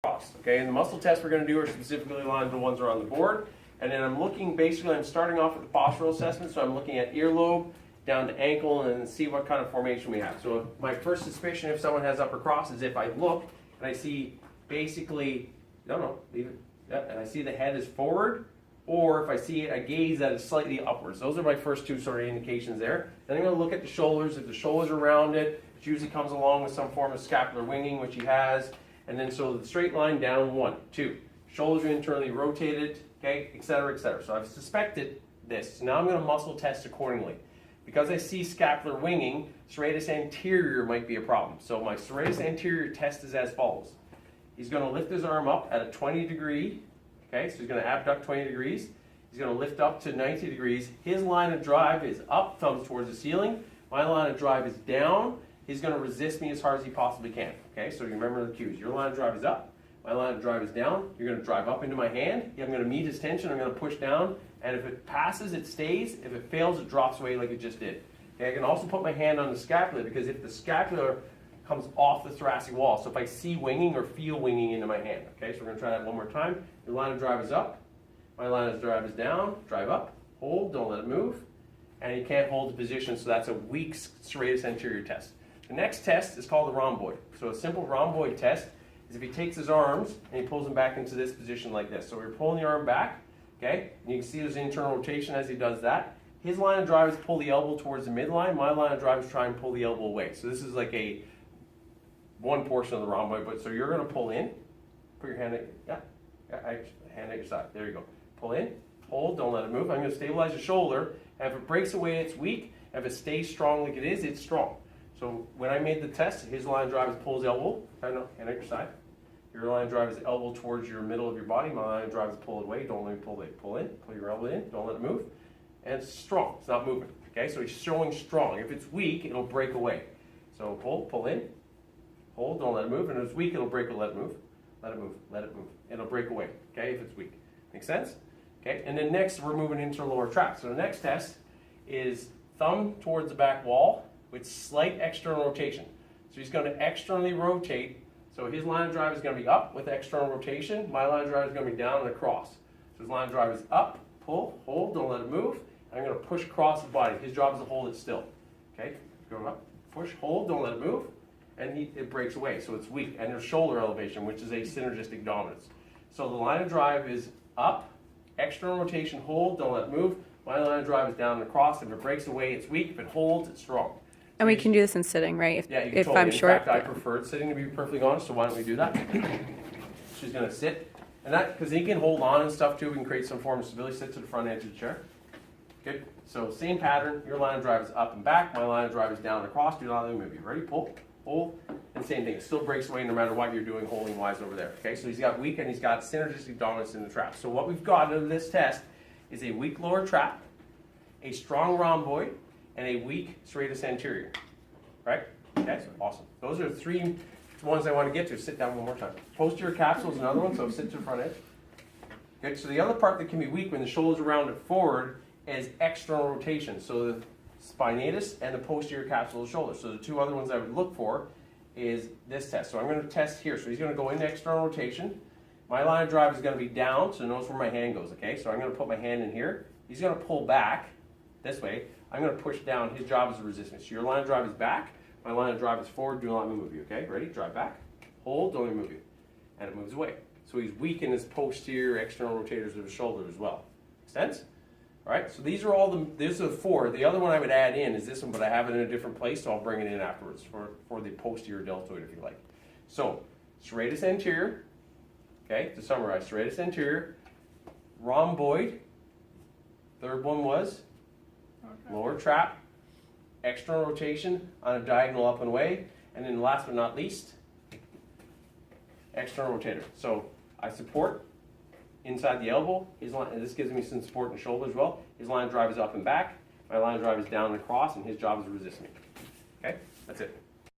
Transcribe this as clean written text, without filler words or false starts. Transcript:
across. Okay, and the muscle tests we're going to do are specifically aligned to the ones that are on the board. And then I'm looking, basically I'm starting off with the postural assessment, so I'm looking at earlobe down to ankle and then see what kind of formation we have. So my first suspicion if someone has upper cross is if I look and I see basically, leave it, and I see the head is forward, or if I see a gaze that is slightly upwards. Those are my first two sort of indications there. Then I'm going to look at the shoulders. If the shoulders are rounded, it usually comes along with some form of scapular winging, which he has. And then so the straight line down, 1, 2. Shoulders are internally rotated, okay, et cetera, et cetera. So I've suspected this. So now I'm going to muscle test accordingly. Because I see scapular winging, serratus anterior might be a problem. So my serratus anterior test is as follows. He's going to lift his arm up at a 20 degree, okay, so he's going to abduct 20 degrees. He's going to lift up to 90 degrees. His line of drive is up, thumbs towards the ceiling. My line of drive is down. He's going to resist me as hard as he possibly can. Okay, so you remember the cues. Your line of drive is up. My line of drive is down. You're going to drive up into my hand. I'm going to meet his tension. I'm going to push down. And if it passes, it stays. If it fails, it drops away like it just did. Okay, I can also put my hand on the scapula because if the scapula comes off the thoracic wall, so if I see winging or feel winging into my hand. Okay, so we're going to try that one more time. Your line of drive is up. My line of drive is down. Drive up. Hold. Don't let it move. And you can't hold the position, so that's a weak serratus anterior test. The next test is called the rhomboid. So a simple rhomboid test is if he takes his arms and he pulls them back into this position like this. So we're pulling the arm back, okay? And you can see there's internal rotation as he does that. His line of drive is pull the elbow towards the midline. My line of drive is try and pull the elbow away. So this is like one portion of the rhomboid. But so you're going to pull in, put your hand at, hand at your side. There you go. Pull in, hold, don't let it move. I'm going to stabilize your shoulder. And if it breaks away, it's weak. If it stays strong like it is, it's strong. So when I made the test, his line of drive is pull his elbow, hand at your side. Your line of drive is elbow towards your middle of your body. My line of drive is pull it away. Don't let me pull it. Pull in, pull your elbow in. Don't let it move. And it's strong. It's not moving. Okay, so he's showing strong. If it's weak, it'll break away. So pull in, hold, don't let it move. And if it's weak, it'll break. Let it move. Let it move. Let it move. It'll break away. Okay, if it's weak. Make sense? Okay, and then next we're moving into the lower trap. So the next test is thumb towards the back wall with slight external rotation. So he's going to externally rotate. So his line of drive is going to be up with external rotation. My line of drive is going to be down and across. So his line of drive is up, pull, hold, don't let it move. I'm going to push across the body. His job is to hold it still. Okay, go up, push, hold, don't let it move. And it breaks away, so it's weak. And there's shoulder elevation, which is a synergistic dominance. So the line of drive is up, external rotation, hold, don't let it move. My line of drive is down and across. If it breaks away, it's weak. If it holds, it's strong. And we can do this in sitting, right? Yeah, you can if totally. I'm short. In fact, I preferred sitting, to be perfectly honest, so why don't we do that? She's going to sit. And that, because he can hold on and stuff too, we can create some form of stability. Sit to the front edge of the chair. Good. So same pattern. Your line of drive is up and back. My line of drive is down and across. Do not let me move. You ready? Pull, hold. And same thing. It still breaks away no matter what you're doing holding wise over there. Okay, so he's got weak and he's got synergistic dominance in the trap. So what we've got in this test is a weak lower trap, a strong rhomboid, and a weak serratus anterior. Right? Okay, so awesome. Those are the three ones I want to get to. Sit down one more time. Posterior capsule is another one, so sit to the front edge. Good. So the other part that can be weak when the shoulders are rounded forward is external rotation. So the spinatus and the posterior capsule of the shoulder. So the two other ones I would look for is this test. So I'm going to test here. So he's going to go into external rotation. My line of drive is going to be down, so notice where my hand goes. Okay, so I'm going to put my hand in here. He's going to pull back this way. I'm going to push down. His job is to resist me. So your line of drive is back. My line of drive is forward. Do not let me move you. Okay, ready? Drive back. Hold. Don't let me move you. And it moves away. So he's weak in his posterior external rotators of his shoulder as well. Make sense? All right. So these are the four. The other one I would add in is this one, but I have it in a different place, so I'll bring it in afterwards for the posterior deltoid if you like. So serratus anterior. Okay. To summarize, serratus anterior, rhomboid. Third one was lower trap. External rotation on a diagonal up and away, and then last but not least, external rotator. So I support inside the elbow. His line, and this gives me some support in the shoulder as well. His line of drive is up and back. My line of drive is down and across, and his job is to resist me. Okay, that's it.